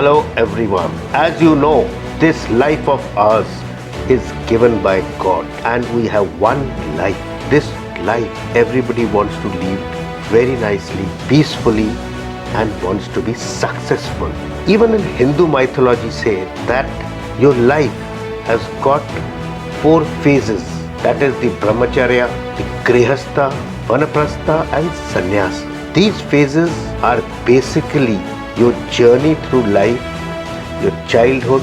Hello everyone. As you know, this life of ours is given by God and we have one life. This life everybody wants to live very nicely, peacefully and wants to be successful. Even in Hindu mythology say that your life has got 4 phases. That is the brahmacharya, the grihastha, vanaprastha and sannyas. These phases are basically your journey through life, your childhood,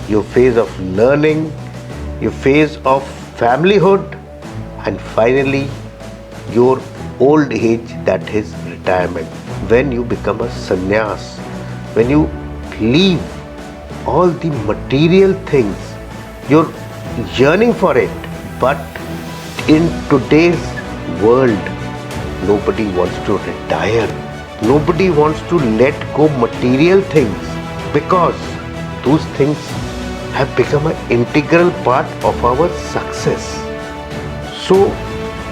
your phase of learning, your phase of familyhood, and finally your old age, that is retirement. When you become a sannyas, when you leave all the material things, you're yearning for it. But in today's world, nobody wants to retire. Nobody wants to let go material things because those things have become an integral part of our success. So,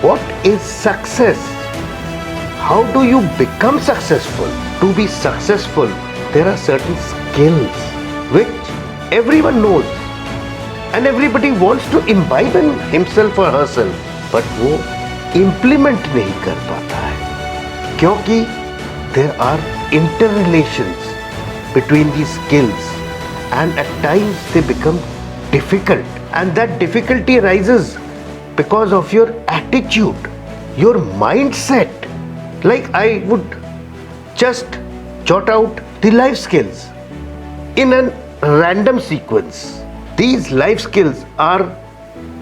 what is success? How do you become successful? To be successful, there are certain skills which everyone knows and everybody wants to imbibe in himself or herself, but वो implement नहीं कर पाता है क्योंकि there are interrelations between these skills and at times they become difficult, and that difficulty arises because of your attitude, your mindset. Like I would just jot out the life skills in a random sequence. These life skills are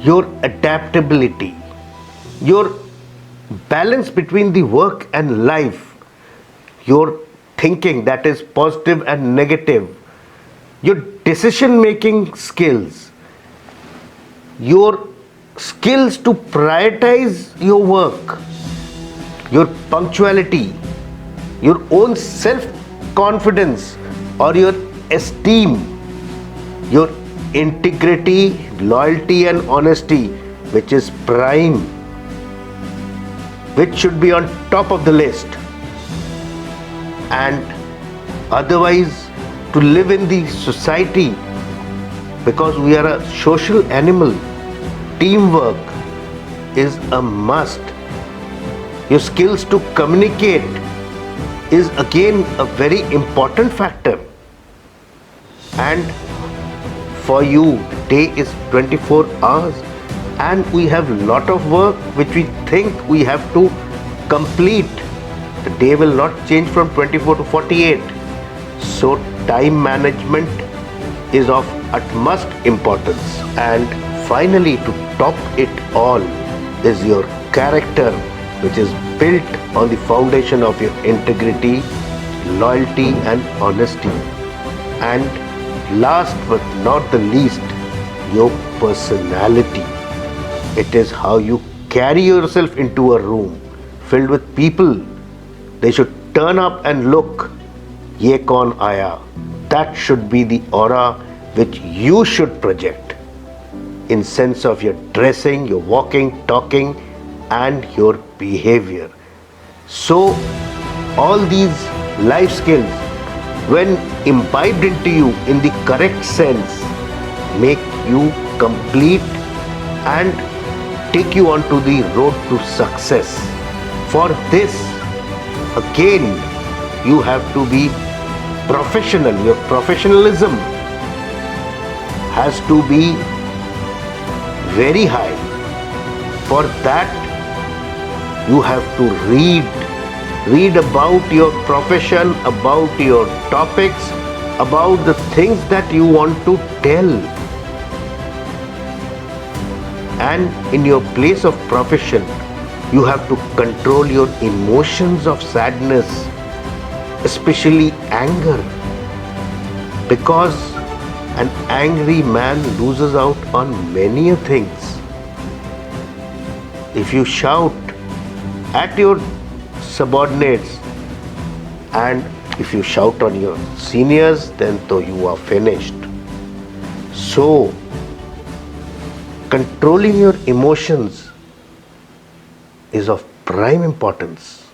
your adaptability, your balance between the work and life, your thinking that is positive and negative, your decision making skills, your skills to prioritize your work, your punctuality, your own self confidence or your esteem, your integrity, loyalty and honesty, which is prime, which should be on top of the list. And otherwise, to live in the society, because we are a social animal, teamwork is a must. Your skills to communicate is again a very important factor. And for you, day is 24 hours and we have a lot of work which we think we have to complete. The day will not change from 24 to 48. So time management is of utmost importance. And finally, to top it all is your character, which is built on the foundation of your integrity, loyalty and honesty. And last but not the least, your personality. It is how you carry yourself into a room filled with people. They should turn up and look, ye kaun aaya. That should be the aura which you should project in sense of your dressing, your walking, talking and your behavior. So all these life skills, when imbibed into you in the correct sense, make you complete and take you onto the road to success. For this, again, you have to be professional. Your professionalism has to be very high. For that, you have to read about your profession, about your topics, about the things that you want to tell. And in your place of profession, you have to control your emotions of sadness, especially anger, because an angry man loses out on many things. If you shout at your subordinates and if you shout on your seniors, then you are finished. So, controlling your emotions is of prime importance.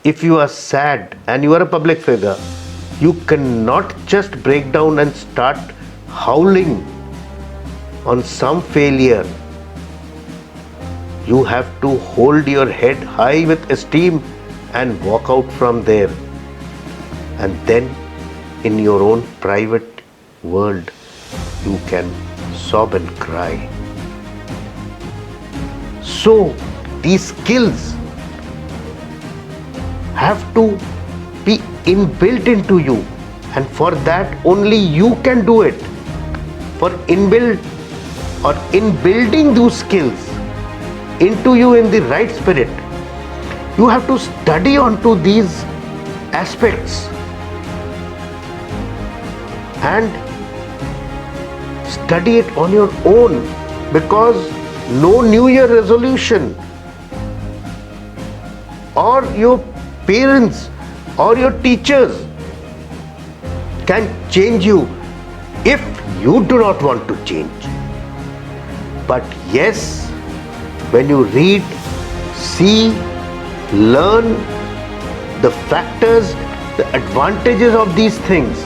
If you are sad and you are a public figure, You cannot just break down and start howling on some failure. You have to hold your head high with esteem and walk out from there. And then in your own private world, you can sob and cry. So these skills have to be inbuilt into you, and for that only you can do it. For inbuilt or in building those skills into you in the right spirit, you have to study onto these aspects and study it on your own, because no New Year resolution or your parents or your teachers can change you if you do not want to change. But yes, when you read, see, learn the factors, the advantages of these things,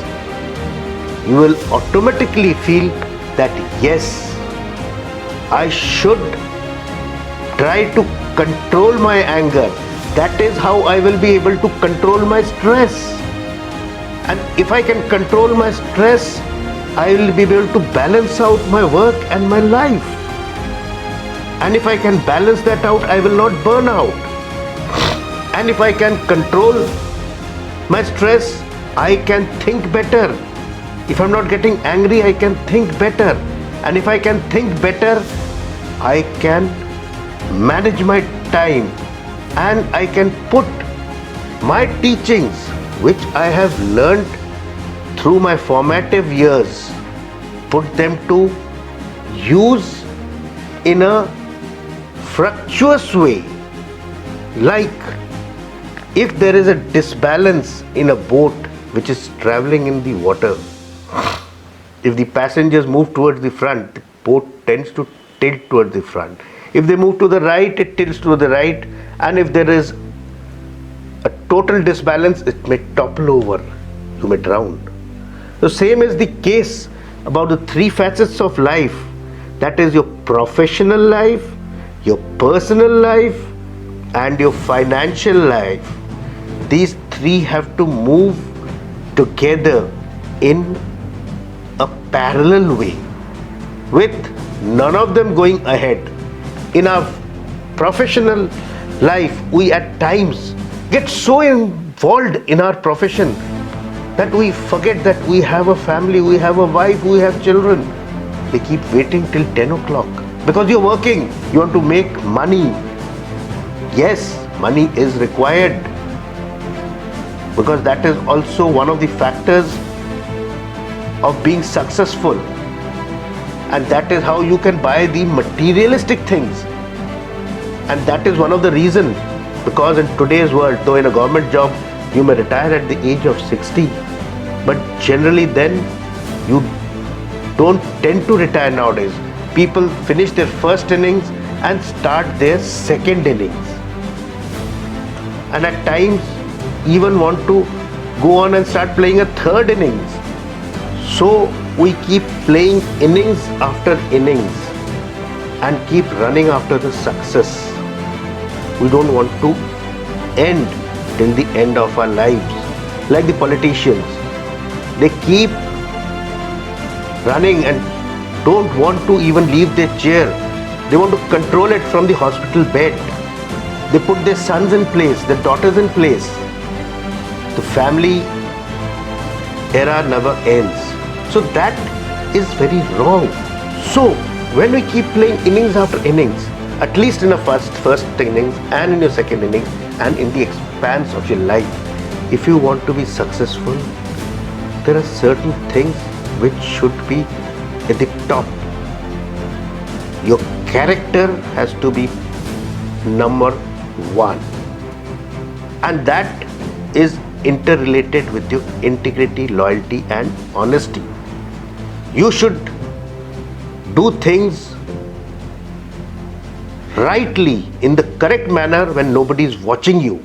you will automatically feel that yes, I should try to control my anger. That is how I will be able to control my stress. And if I can control my stress, I will be able to balance out my work and my life. And if I can balance that out, I will not burn out. And if I can control my stress, I can think better. If I'm not getting angry, I can think better. And if I can think better, I can manage my time, and I can put my teachings, which I have learned through my formative years, put them to use in a fructuous way. Like if there is a disbalance in a boat which is traveling in the water, if the passengers move towards the front, the boat tends to tilt towards the front. If they move to the right, it tilts to the right. And if there is a total disbalance, it may topple over. You may drown. The same is the case about the three facets of life. That is your professional life, your personal life, and your financial life. These three have to move together in a parallel way, with none of them going ahead. In our professional life, we at times get so involved in our profession that we forget that we have a family, we have a wife, we have children. They keep waiting till 10 o'clock because you're working, you want to make money. Yes, money is required, because that is also one of the factors of being successful, and that is how you can buy the materialistic things. And that is one of the reasons, because in today's world, though in a government job you may retire at the age of 60, but generally then you don't tend to retire nowadays. People finish their first innings and start their second innings, and at times even want to go on and start playing a third innings. So we keep playing innings after innings and keep running after the success. We don't want to end till the end of our lives. Like the politicians, they keep running and don't want to even leave their chair. They want to control it from the hospital bed. They put their sons in place, their daughters in place. The family era never ends. So that is very wrong. So when we keep playing innings after innings, at least in the first innings and in your second innings and in the expanse of your life, if you want to be successful, there are certain things which should be at the top. Your character has to be number one, and that is interrelated with your integrity, loyalty, and honesty. You should do things rightly in the correct manner when nobody is watching you.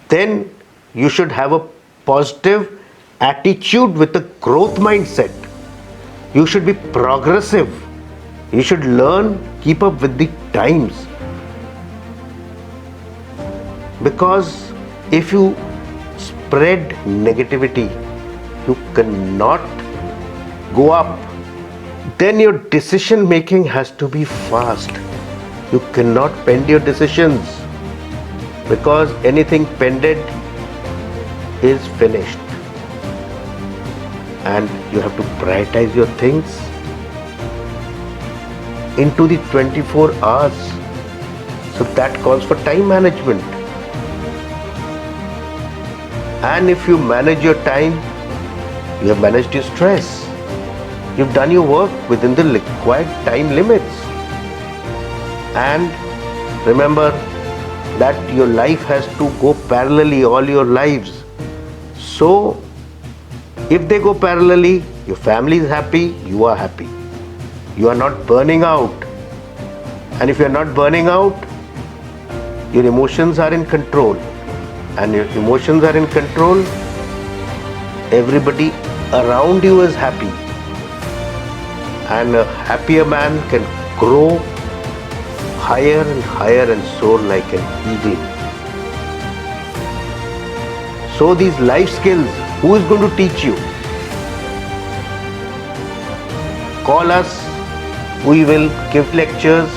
Then You should have a positive attitude with a growth mindset. You should be progressive. You should learn, keep up with the times. Because if you spread negativity, you cannot go up. Then your decision making has to be fast. You cannot bend your decisions, because anything pended is finished. And you have to prioritize your things into the 24 hours. So that calls for time management. And if you manage your time, you have managed your stress. You've done your work within the required time limits. And remember that your life has to go parallelly, all your lives. So if they go parallelly, your family is happy, you are happy. You are not burning out. And if you are not burning out, your emotions are in control. And your emotions are in control, everybody around you is happy. And a happier man can grow higher and higher and soar like an eagle. So these life skills, who is going to teach you? Call us. We will give lectures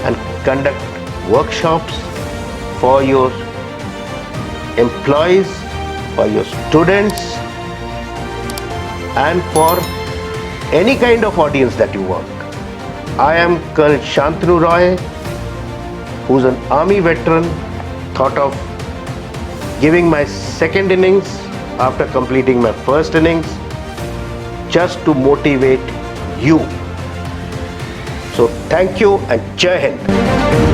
and conduct workshops for your employees, for your students, and for any kind of audience that you want. I am Colonel Shantonu Roy, who's an army veteran, thought of giving my second innings after completing my first innings, just to motivate you. So thank you and Jai Hind.